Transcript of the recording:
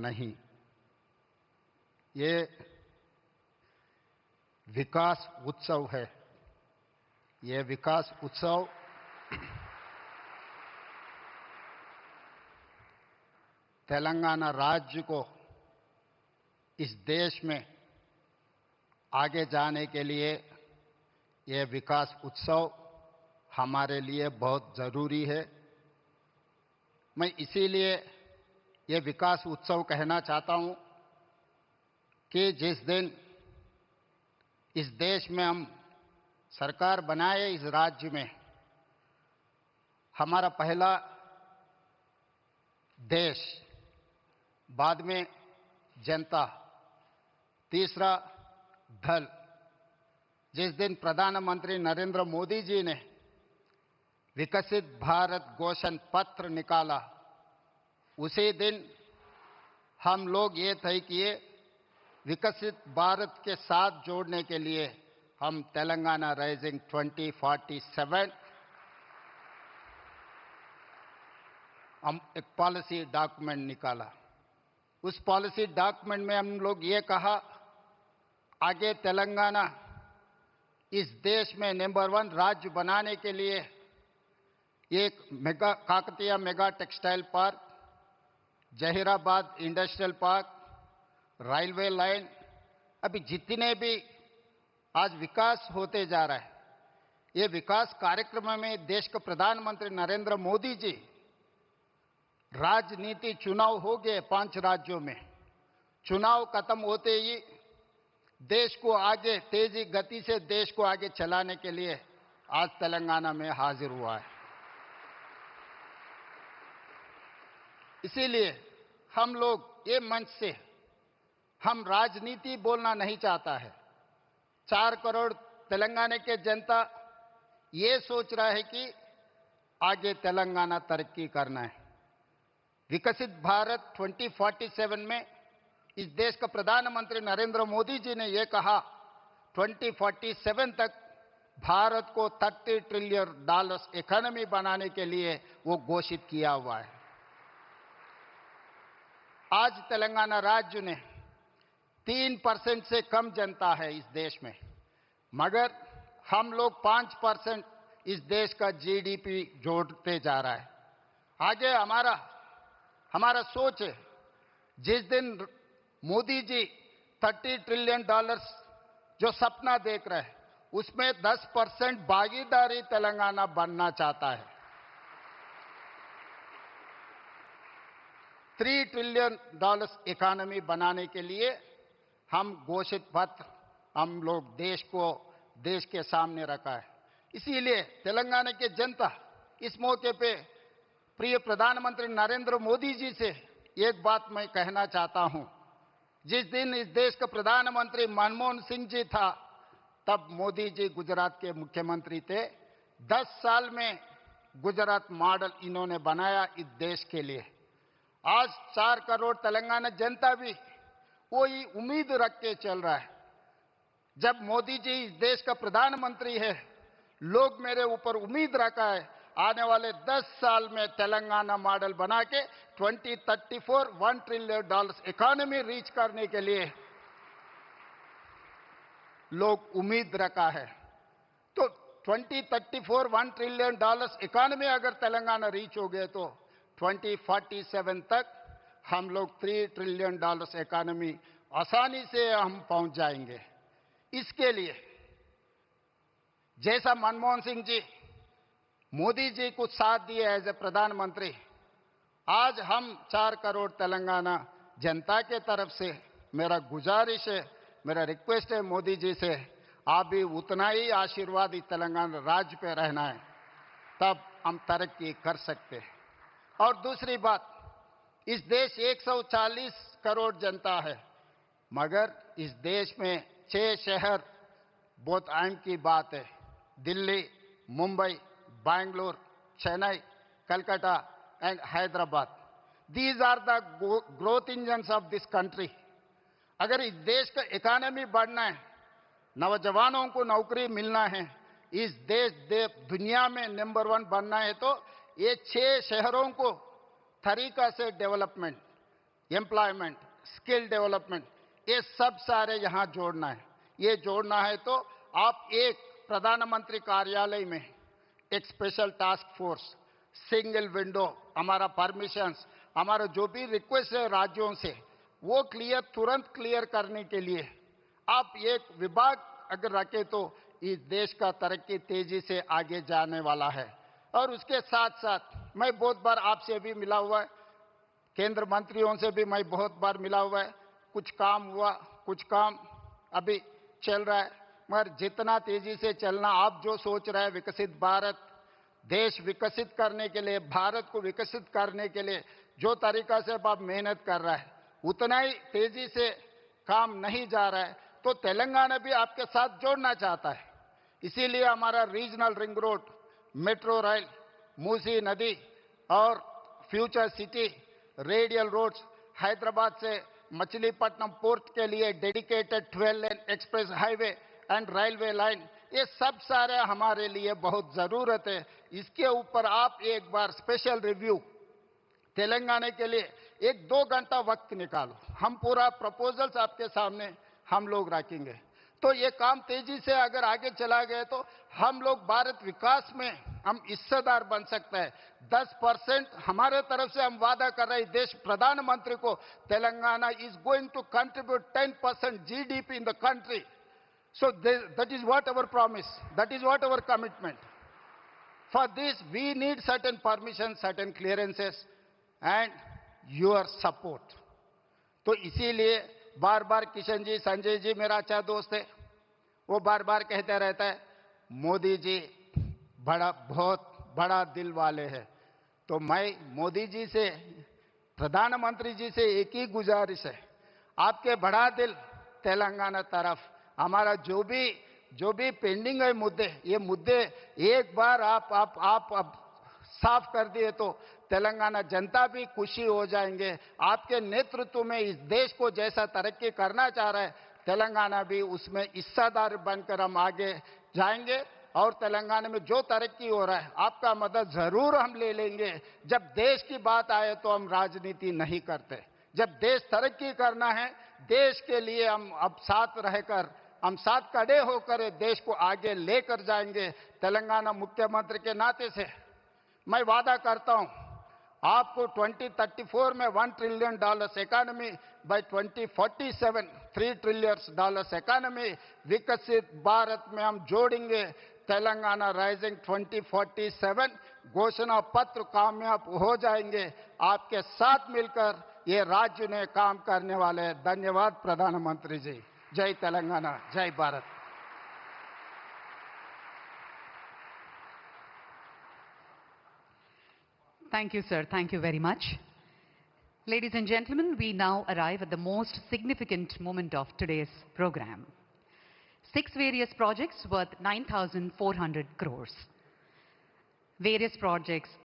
नहीं। ये विकास उत्सव है। ये विकास उत्सव तेलंगाना राज्य को इस देश में आगे जाने के लिए ये विकास उत्सव हमारे लिए बहुत ज़रूरी है। मैं इसीलिए ये विकास उत्सव कहना चाहता हूँ कि जिस दिन इस देश में हम सरकार बनाए, इस राज्य में हमारा पहला देश, बाद में जनता, तीसरा दल, जिस दिन प्रधानमंत्री नरेंद्र मोदी जी ने विकसित भारत घोषण पत्र निकाला, उसी दिन हम लोग ये तय किए विकसित भारत के साथ जोड़ने के लिए हम तेलंगाना राइजिंग 2047 हम एक पॉलिसी डॉक्यूमेंट निकाला। उस पॉलिसी डॉक्यूमेंट में हम लोग ये कहा, आगे तेलंगाना इस देश में नंबर 1 राज्य बनाने के लिए एक Kakatiya mega textile park, Zaheerabad industrial park, railway line, अभी जितने भी आज विकास होते जा रहा है, ये विकास कार्यक्रम में देश के प्रधानमंत्री नरेंद्र मोदी जी, राजनीति चुनाव हो गए 5 राज्यों में, चुनाव खत्म होते ही देश को आगे तेजी गति से देश को आगे चलाने के लिए आज तेलंगाना में हाजिर हुआ है। इसीलिए हम लोग ये मंच से हम राजनीति बोलना नहीं चाहता है। 4 करोड़ तेलंगाना के जनता ये सोच रहा है कि आगे तेलंगाना तरक्की करना है। विकसित भारत 2047 में इस देश का प्रधानमंत्री नरेंद्र मोदी जी ने यह कहा 2047 तक भारत को $30 ट्रिलियन इकोनॉमी बनाने के लिए वो घोषित किया हुआ है। आज तेलंगाना राज्य ने 3% से कम जनता है इस देश में, मगर हम लोग 5% इस देश का जीडीपी जोड़ते जा रहा है। आगे हमारा सोच है, जिस दिन मोदी जी $30 ट्रिलियन जो सपना देख रहे हैं, उसमें 10% भागीदारी तेलंगाना बनना चाहता है। $3 ट्रिलियन इकोनॉमी बनाने के लिए हम घोषित पत्र हम लोग देश के सामने रखा है। इसीलिए तेलंगाना के जनता इस मौके पे प्रिय प्रधानमंत्री नरेंद्र मोदी जी से एक बात मैं कहना चाहता हूं। जिस दिन इस देश का प्रधानमंत्री मनमोहन सिंह जी था, तब मोदी जी गुजरात के मुख्यमंत्री थे। 10 साल में गुजरात मॉडल इन्होंने बनाया इस देश के लिए। आज 4 करोड़ तेलंगाना जनता भी वही उम्मीद रख के चल रहा है। जब मोदी जी इस देश का प्रधानमंत्री है, लोग मेरे ऊपर उम्मीद रखा है आने वाले 10 साल में तेलंगाना मॉडल बना के 2034 $1 ट्रिलियन इकोनॉमी रीच करने के लिए लोग उम्मीद रखा है। तो 2034 $1 ट्रिलियन इकोनॉमी अगर तेलंगाना रीच हो गए तो 2047 तक हम लोग $3 ट्रिलियन इकोनॉमी आसानी से हम पहुंच जाएंगे। इसके लिए जैसा मनमोहन सिंह जी, मोदी जी को साथ दिए एज ए प्रधानमंत्री, आज हम 4 करोड़ तेलंगाना जनता के तरफ से मेरा गुजारिश है, मेरा रिक्वेस्ट है मोदी जी से, आप भी उतना ही आशीर्वाद इस तेलंगाना राज्य पे रहना है, तब हम तरक्की कर सकते हैं। और दूसरी बात, इस देश 140 करोड़ जनता है, मगर इस देश में 6 शहर बहुत अहम की बात है। Delhi, Mumbai, Bangalore, Chennai, Calcutta and Hyderabad. These are the growth engines of this country. अगर इस देश का इकोनॉमी बढ़ना है, नौजवानों को नौकरी मिलना है, इस दुनिया में नंबर 1 बनना है, तो ये 6 शहरों को तरीका से डेवलपमेंट एम्प्लॉयमेंट, स्किल डेवलपमेंट, ये सब सारे यहाँ जोड़ना है। ये जोड़ना है तो आप एक प्रधानमंत्री कार्यालय में एक special task force, single window, हमारा परमिशंस, हमारा जो भी रिक्वेस्ट है राज्यों से, वो तुरंत क्लियर करने के लिए आप एक विभाग अगर रखें तो इस देश का तरक्की तेजी से आगे जाने वाला है। और उसके साथ साथ मैं बहुत बार आपसे भी मिला हुआ है, केंद्र मंत्रियों से भी मैं बहुत बार मिला हुआ है, कुछ काम हुआ, कुछ काम अभी चल रहा है, मगर जितना तेजी से चलना आप जो सोच रहे हैं, विकसित भारत, देश विकसित करने के लिए, भारत को विकसित करने के लिए जो तरीका से आप मेहनत कर रहा है, उतना ही तेजी से काम नहीं जा रहा है। तो तेलंगाना भी आपके साथ जोड़ना चाहता है। इसीलिए हमारा regional ring road, metro rail, Musi नदी और future city, radial roads, Hyderabad से मछलीपट्टनम पोर्ट के लिए dedicated 12 lane express highway and railway line, ये सब सारे हमारे लिए बहुत ज़रूरत है। इसके ऊपर आप एक बार स्पेशल रिव्यू तेलंगाना के लिए 1-2 घंटा वक्त निकालो, हम पूरा प्रपोजल्स आपके सामने हम लोग रखेंगे। तो ये काम तेजी से अगर आगे चला गया तो हम लोग भारत विकास में हम हिस्सेदार बन सकते हैं। 10% हमारे तरफ से हम वादा कर रहे हैं देश प्रधानमंत्री को, Telangana is going to contribute 10% GDP in the country. So that is what our promise, that is what our commitment. For this we need certain permissions, certain clearances and your support. तो इसीलिए बार बार किशन जी, संजय जी मेरा अच्छा दोस्त है, वो बार बार कहते रहता है मोदी जी बहुत बड़ा दिल वाले हैं। तो मैं मोदी जी से, प्रधानमंत्री जी से एक ही गुजारिश है, आपके बड़ा दिल तेलंगाना तरफ, हमारा जो भी पेंडिंग है मुद्दे, ये मुद्दे एक बार आप साफ कर दिए तो तेलंगाना जनता भी खुशी हो जाएंगे। आपके नेतृत्व में इस देश को जैसा तरक्की करना चाह रहा है, तेलंगाना भी उसमें हिस्सेदार बनकर हम आगे जाएंगे। और तेलंगाना में जो तरक्की हो रहा है, आपका मदद जरूर हम ले लेंगे। जब देश की बात आए तो हम राजनीति नहीं करते, जब देश तरक्की करना है, देश के लिए हम अब साथ रहकर, हम साथ खड़े होकर देश को आगे लेकर जाएंगे। तेलंगाना मुख्यमंत्री के नाते से मैं वादा करता हूं, आपको 2034 में $1 trillion economy, by 2047 $3 trillion economy, विकसित भारत में हम जोड़ेंगे। तेलंगाना राइजिंग 2047 घोषणा पत्र कामयाब हो जाएंगे। आपके साथ मिलकर ये राज्य ने काम करने वाले हैं। धन्यवाद प्रधानमंत्री जी। जय तेलंगाना, जय Bharat. Thank you, sir. Thank you very much. Ladies and gentlemen, we now arrive at the most significant moment of today's program. 6 various projects worth 9,400 crores. Various projects